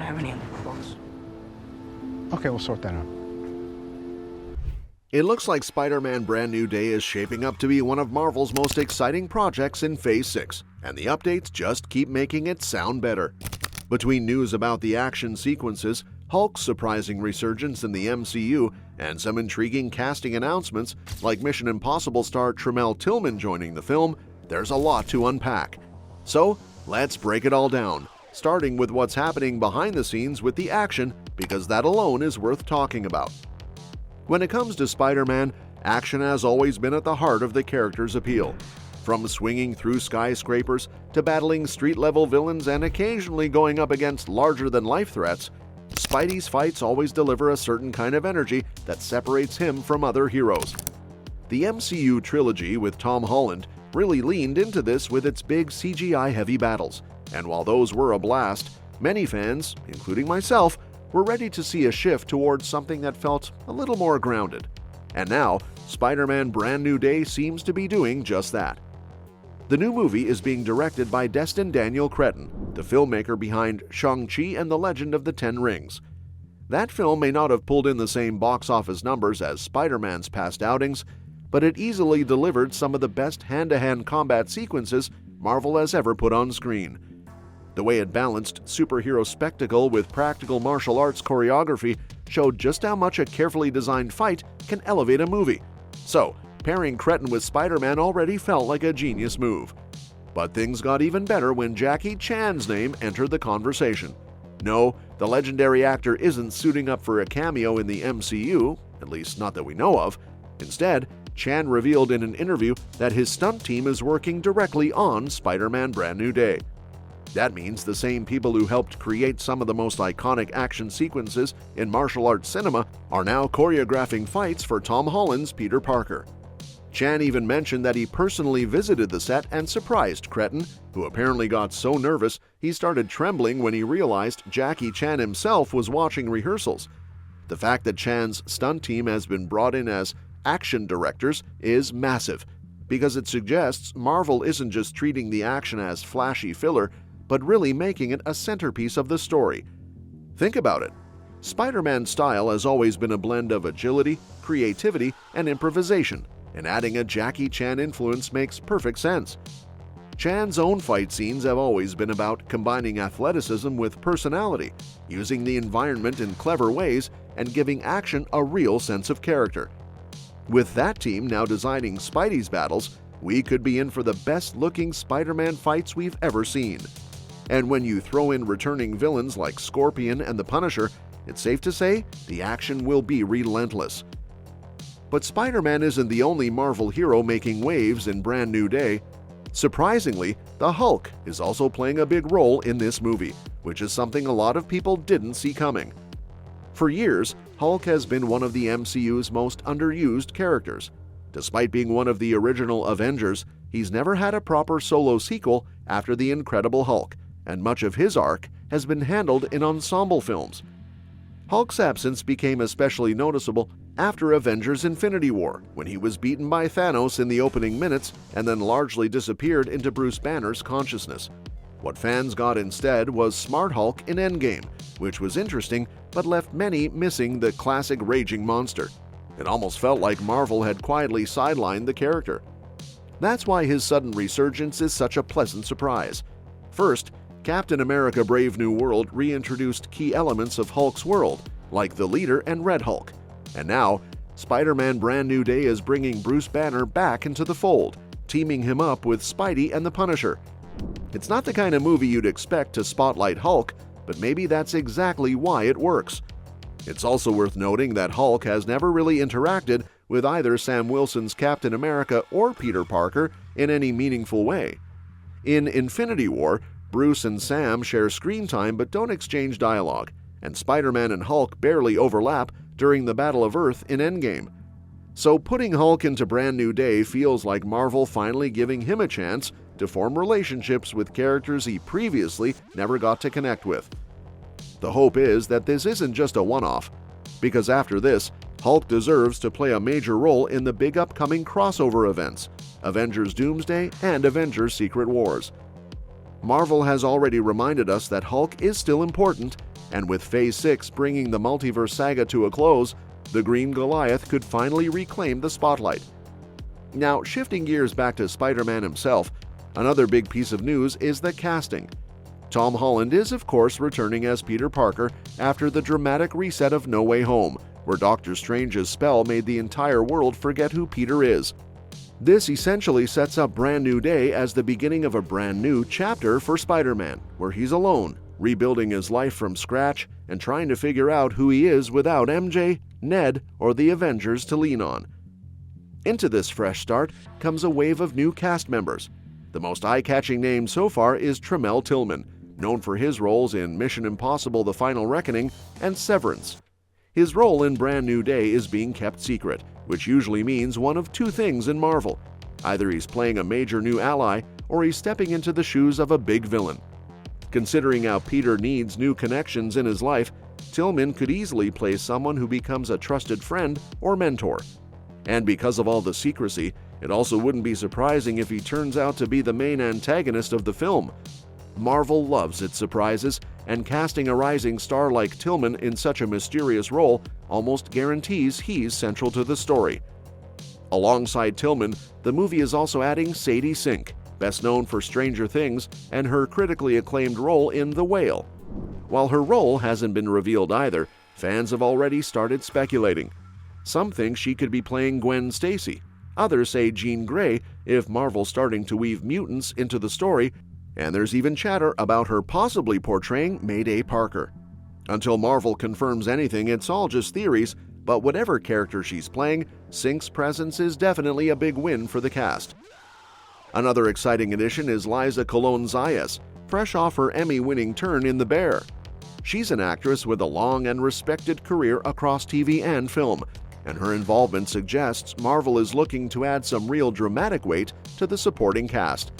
have any in the books. Okay, we'll sort that out. It looks like Spider-Man Brand New Day is shaping up to be one of Marvel's most exciting projects in Phase 6, and the updates just keep making it sound better. Between news about the action sequences, Hulk's surprising resurgence in the MCU, and some intriguing casting announcements like Mission Impossible star Tramell Tillman joining the film, there's a lot to unpack. So, let's break it all down, starting with what's happening behind the scenes with the action, because that alone is worth talking about. When it comes to Spider-Man, action has always been at the heart of the character's appeal. From swinging through skyscrapers to battling street-level villains and occasionally going up against larger-than-life threats, Spidey's fights always deliver a certain kind of energy that separates him from other heroes. The MCU trilogy with Tom Holland really leaned into this with its big CGI-heavy battles, and while those were a blast, many fans, including myself, were ready to see a shift towards something that felt a little more grounded. And now, Spider-Man Brand New Day seems to be doing just that. The new movie is being directed by Destin Daniel Cretton, the filmmaker behind Shang-Chi and the Legend of the Ten Rings. That film may not have pulled in the same box office numbers as Spider-Man's past outings, but it easily delivered some of the best hand-to-hand combat sequences Marvel has ever put on screen. The way it balanced superhero spectacle with practical martial arts choreography showed just how much a carefully designed fight can elevate a movie. So, pairing Cretton with Spider-Man already felt like a genius move. But things got even better when Jackie Chan's name entered the conversation. No, the legendary actor isn't suiting up for a cameo in the MCU, at least not that we know of. Instead, Chan revealed in an interview that his stunt team is working directly on Spider-Man Brand New Day. That means the same people who helped create some of the most iconic action sequences in martial arts cinema are now choreographing fights for Tom Holland's Peter Parker. Chan even mentioned that he personally visited the set and surprised Cretton, who apparently got so nervous he started trembling when he realized Jackie Chan himself was watching rehearsals. The fact that Chan's stunt team has been brought in as action directors is massive, because it suggests Marvel isn't just treating the action as flashy filler, but really making it a centerpiece of the story. Think about it. Spider-Man's style has always been a blend of agility, creativity, and improvisation, and adding a Jackie Chan influence makes perfect sense. Chan's own fight scenes have always been about combining athleticism with personality, using the environment in clever ways, and giving action a real sense of character. With that team now designing Spidey's battles, we could be in for the best-looking Spider-Man fights we've ever seen. And when you throw in returning villains like Scorpion and the Punisher, it's safe to say the action will be relentless. But Spider-Man isn't the only Marvel hero making waves in Brand New Day. Surprisingly, the Hulk is also playing a big role in this movie, which is something a lot of people didn't see coming. For years, Hulk has been one of the MCU's most underused characters. Despite being one of the original Avengers, he's never had a proper solo sequel after The Incredible Hulk, and much of his arc has been handled in ensemble films. Hulk's absence became especially noticeable after Avengers Infinity War, when he was beaten by Thanos in the opening minutes and then largely disappeared into Bruce Banner's consciousness. What fans got instead was Smart Hulk in Endgame, which was interesting but left many missing the classic raging monster. It almost felt like Marvel had quietly sidelined the character. That's why his sudden resurgence is such a pleasant surprise. First, Captain America Brave New World reintroduced key elements of Hulk's world, like the leader and Red Hulk. And now, Spider-Man Brand New Day is bringing Bruce Banner back into the fold, teaming him up with Spidey and the Punisher. It's not the kind of movie you'd expect to spotlight Hulk, but maybe that's exactly why it works. It's also worth noting that Hulk has never really interacted with either Sam Wilson's Captain America or Peter Parker in any meaningful way. In Infinity War, Bruce and Sam share screen time but don't exchange dialogue, and Spider-Man and Hulk barely overlap during the Battle of Earth in Endgame. So putting Hulk into Brand New Day feels like Marvel finally giving him a chance to form relationships with characters he previously never got to connect with. The hope is that this isn't just a one-off, because after this, Hulk deserves to play a major role in the big upcoming crossover events, Avengers Doomsday and Avengers Secret Wars. Marvel has already reminded us that Hulk is still important, And with Phase 6 bringing the multiverse saga to a close, the Green Goliath could finally reclaim the spotlight. Now, shifting gears back to Spider-Man himself, another big piece of news is the casting. Tom Holland is, of course, returning as Peter Parker after the dramatic reset of No Way Home, where Doctor Strange's spell made the entire world forget who Peter is. This essentially sets up Brand New Day as the beginning of a brand new chapter for Spider-Man, where he's alone, rebuilding his life from scratch and trying to figure out who he is without MJ, Ned, or the Avengers to lean on. Into this fresh start comes a wave of new cast members. The most eye-catching name so far is Tramell Tillman, known for his roles in Mission Impossible: The Final Reckoning and Severance. His role in Brand New Day is being kept secret, which usually means one of two things in Marvel. Either he's playing a major new ally, or he's stepping into the shoes of a big villain. Considering how Peter needs new connections in his life, Tillman could easily play someone who becomes a trusted friend or mentor. And because of all the secrecy, it also wouldn't be surprising if he turns out to be the main antagonist of the film. Marvel loves its surprises, and casting a rising star like Tillman in such a mysterious role almost guarantees he's central to the story. Alongside Tillman, the movie is also adding Sadie Sink, best known for Stranger Things and her critically acclaimed role in The Whale. While her role hasn't been revealed either, fans have already started speculating. Some think she could be playing Gwen Stacy. Others say Jean Grey if Marvel's starting to weave mutants into the story, and there's even chatter about her possibly portraying Mayday Parker. Until Marvel confirms anything, it's all just theories, but whatever character she's playing, Sink's presence is definitely a big win for the cast. Another exciting addition is Liza Colon-Zayas, fresh off her Emmy-winning turn in The Bear. She's an actress with a long and respected career across TV and film, and her involvement suggests Marvel is looking to add some real dramatic weight to the supporting cast.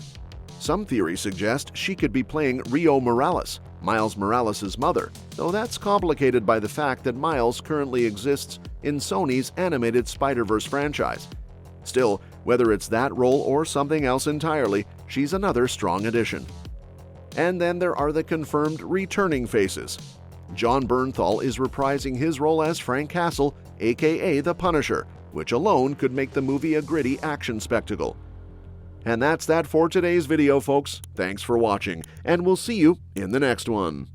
Some theories suggest she could be playing Rio Morales, Miles Morales' mother, though that's complicated by the fact that Miles currently exists in Sony's animated Spider-Verse franchise. Still, whether it's that role or something else entirely, she's another strong addition. And then there are the confirmed returning faces. Jon Bernthal is reprising his role as Frank Castle, aka the Punisher, which alone could make the movie a gritty action spectacle. And that's that for today's video, folks. Thanks for watching, and we'll see you in the next one.